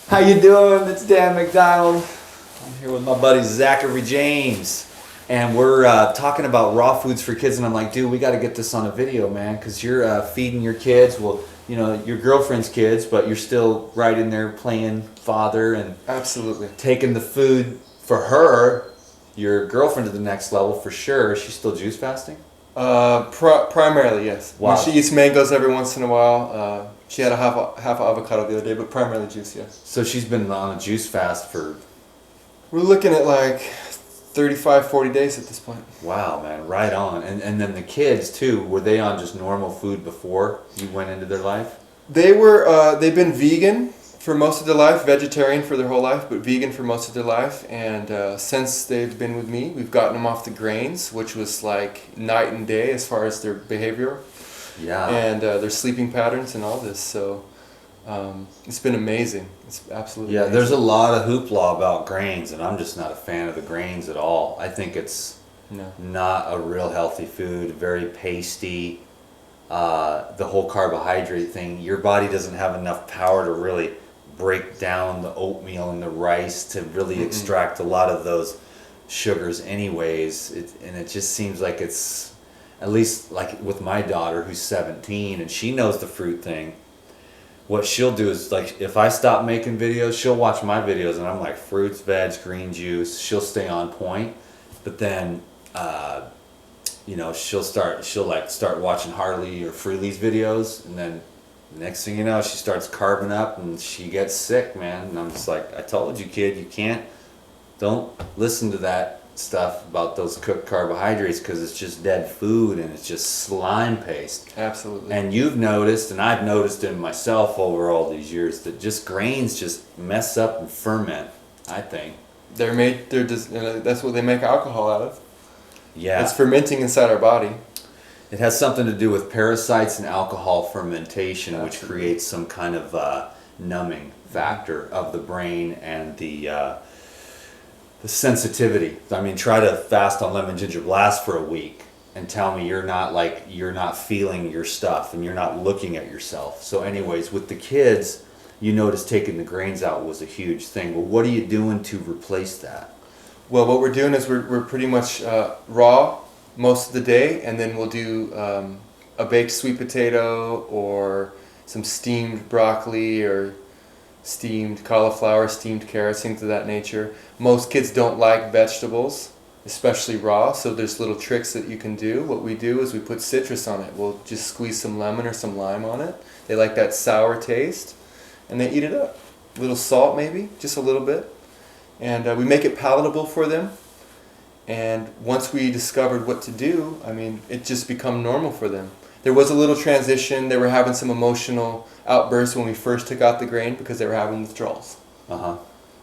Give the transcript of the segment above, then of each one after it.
How you doing? It's Dan McDonald. I'm here with my buddy Zachary James, and we're talking about raw foods for kids. And I'm like, dude, we got to get this on a video, man, because you're feeding your kids. Well, you know, your girlfriend's kids, but you're still right in there playing father and Absolutely. taking the food for her, your girlfriend, to the next level for sure. Is she still juice fasting? Primarily, yes. Wow. She eats mangoes every once in a while. She had a half avocado the other day, but primarily juice, yes. So she's been on a juice fast for, We're looking at like 35, 40 days at this point. wow, man, right on. And then the kids too, were they on just normal food before you went into their life? They've been vegan for most of their life, vegetarian for their whole life, but vegan for most of their life. And since they've been with me, we've gotten them off the grains, which was like night and day as far as their behavior Yeah. and their sleeping patterns and all this. So it's been amazing. It's absolutely Yeah, amazing. there's a lot of hoopla about grains, and I'm just not a fan of the grains at all. I think it's No. not a real healthy food, very pasty. The whole carbohydrate thing, your body doesn't have enough power to really break down the oatmeal and the rice to really extract a lot of those sugars anyways. And it just seems like it's, at least like with my daughter who's 17 and she knows the fruit thing, what she'll do is, like, if I stop making videos, she'll watch my videos and I'm like, fruits, veg, green juice. She'll stay on point, but then you know, she'll start watching Harley or Freely's videos, and then next thing you know, she starts carving up and she gets sick, man. And I'm just like, I told you, kid, don't listen to that stuff about those cooked carbohydrates, because it's just dead food and it's just slime paste. Absolutely. And you've noticed, and I've noticed in myself over all these years, that just grains just mess up and ferment, I think. That's what they make alcohol out of. Yeah. It's fermenting inside our body. It has something to do with parasites and alcohol fermentation, which Absolutely. creates some kind of numbing factor of the brain and the sensitivity. I mean, try to fast on lemon ginger blast for a week and tell me you're not feeling your stuff and you're not looking at yourself. So anyways, with the kids, you notice taking the grains out was a huge thing. Well, what are you doing to replace that? Well, what we're doing is we're pretty much raw most of the day, and then we'll do a baked sweet potato or some steamed broccoli or steamed cauliflower, steamed carrots, things of that nature. Most kids don't like vegetables, especially raw, so there's little tricks that you can do. What we do is we put citrus on it. We'll just squeeze some lemon or some lime on it. They like that sour taste, and they eat it up. A little salt maybe, just a little bit. And we make it palatable for them. And once we discovered what to do, I mean, it just become normal for them. There was a little transition. They were having some emotional outbursts when we first took out the grain because they were having withdrawals. Uh-huh.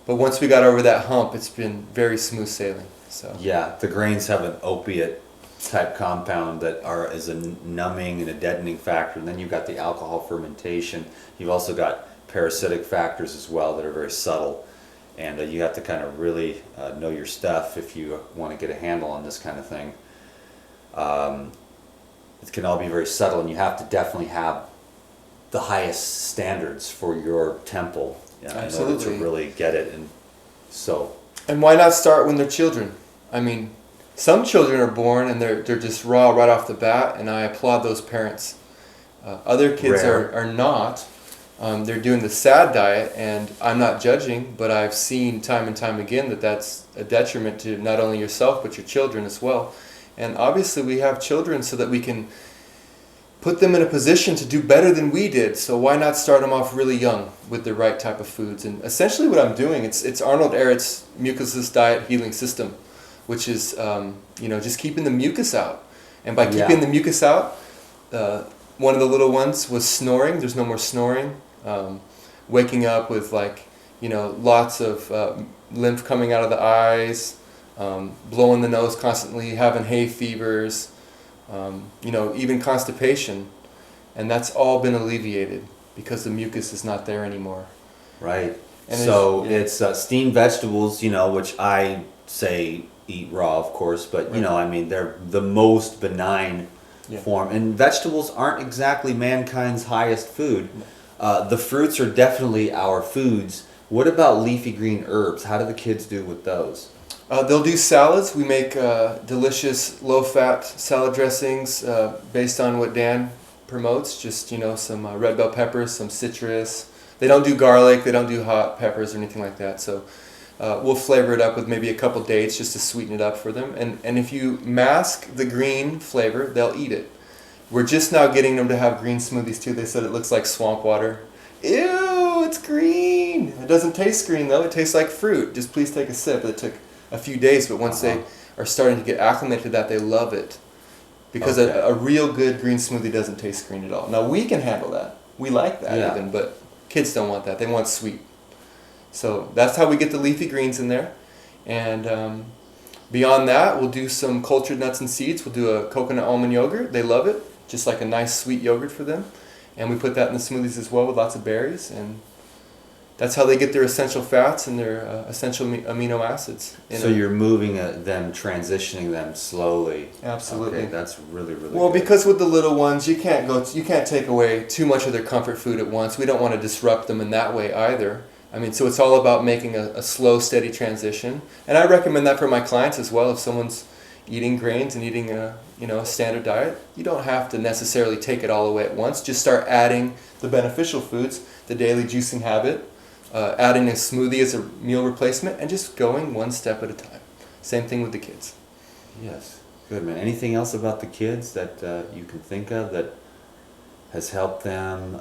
But once we got over that hump, it's been very smooth sailing. So Yeah, the grains have an opiate type compound that is a numbing and a deadening factor, and then you've got the alcohol fermentation. You've also got parasitic factors as well that are very subtle, and you have to kind of really know your stuff if you want to get a handle on this kind of thing. It can all be very subtle, and you have to definitely have the highest standards for your temple, in order Absolutely. to really get it. And so And why not start when they're children? I mean, some children are born and they're just raw right off the bat, and I applaud those parents. Other kids Rare. are not. They're doing the SAD diet, and I'm not judging, but I've seen time and time again that that's a detriment to not only yourself but your children as well. And obviously we have children so that we can put them in a position to do better than we did. So why not start them off really young with the right type of foods? And essentially what I'm doing, it's Arnold Ehret's mucusless diet healing system, which is just keeping the mucus out. And by keeping the mucus out, one of the little ones was snoring. There's no more snoring. Waking up with lots of lymph coming out of the eyes, blowing the nose constantly, having hay fevers, even constipation. And that's all been alleviated because the mucus is not there anymore. right. And So it's- it's steamed vegetables, which I say eat raw, of course, but Right. I mean, they're the most benign Yeah. form. And vegetables aren't exactly mankind's highest food. The fruits are definitely our foods. What about leafy green herbs? How do the kids do with those? They'll do salads. We make delicious low-fat salad dressings based on what Dan promotes. Just, some red bell peppers, some citrus. They don't do garlic. They don't do hot peppers or anything like that. So we'll flavor it up with maybe a couple dates just to sweeten it up for them. And if you mask the green flavor, they'll eat it. We're just now getting them to have green smoothies too. They said it looks like swamp water. Ew, it's green. It doesn't taste green though. It tastes like fruit. Just please take a sip. It took a few days, but once they are starting to get acclimated to that, they love it. Because Okay. a real good green smoothie doesn't taste green at all. Now we can handle that. We like that Yeah. even, but kids don't want that. They want sweet. So that's how we get the leafy greens in there. And beyond that, we'll do some cultured nuts and seeds. We'll do a coconut almond yogurt. They love it. Just like a nice sweet yogurt for them. And we put that in the smoothies as well with lots of berries. And that's how they get their essential fats and their essential amino acids. So you're moving them, transitioning them slowly. Absolutely. Okay, that's really, really Well, good. because with the little ones, you can't take away too much of their comfort food at once. We don't want to disrupt them in that way either. I mean, so it's all about making a slow, steady transition. And I recommend that for my clients as well. If someone's eating grains and eating a standard diet, you don't have to necessarily take it all away at once. Just start adding the beneficial foods, the daily juicing habit, adding a smoothie as a meal replacement, and just going one step at a time. Same thing with the kids. Yes, good man. Anything else about the kids that you can think of that has helped them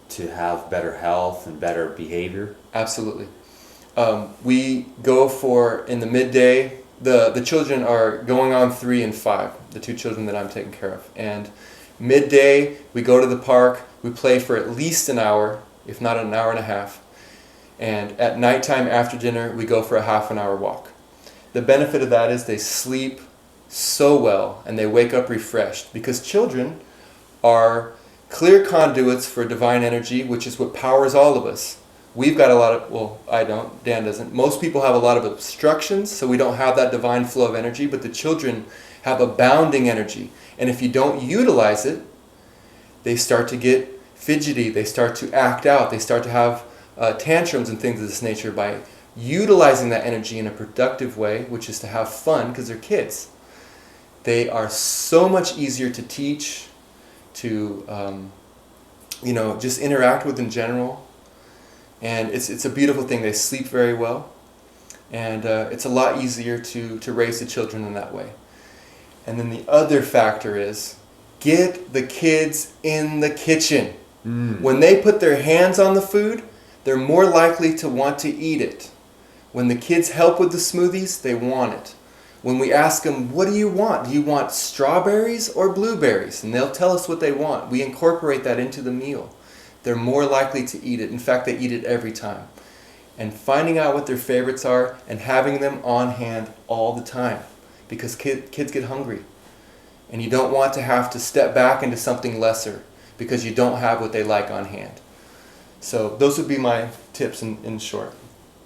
to have better health and better behavior? Absolutely. We go for, in the midday, the children are going on 3 and 5, the 2 children that I'm taking care of. And midday, we go to the park, we play for at least an hour, if not an hour and a half. And at nighttime after dinner, we go for a half an hour walk. The benefit of that is they sleep so well and they wake up refreshed, because children are clear conduits for divine energy, which is what powers all of us. We've got a lot of, well, I don't, Dan doesn't. Most people have a lot of obstructions, so we don't have that divine flow of energy, but the children have abounding energy. And if you don't utilize it, they start to get fidgety, they start to act out, they start to have tantrums and things of this nature. By utilizing that energy in a productive way, which is to have fun, because they're kids, they are so much easier to teach, to just interact with in general. And it's a beautiful thing. They sleep very well, and it's a lot easier to raise the children in that way. And then the other factor is, get the kids in the kitchen. When they put their hands on the food, they're more likely to want to eat it. When the kids help with the smoothies, they want it. When we ask them, what do you want? Do you want strawberries or blueberries? And they'll tell us what they want. We incorporate that into the meal. They're more likely to eat it. In fact, they eat it every time. And finding out what their favorites are and having them on hand all the time. Because kids get hungry. And you don't want to have to step back into something lesser because you don't have what they like on hand. So those would be my tips in short.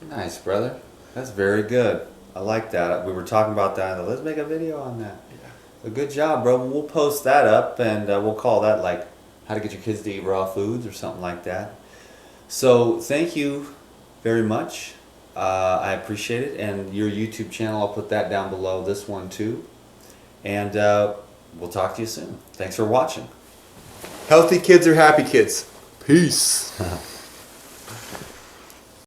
Nice, brother. That's very good. I like that. We were talking about that. Let's make a video on that. Yeah. A good job, bro. We'll post that up, and we'll call that like how to get your kids to eat raw foods or something like that. So thank you very much. I appreciate it. And your YouTube channel, I'll put that down below this one too. And we'll talk to you soon. Thanks for watching. Healthy kids are happy kids. Peace.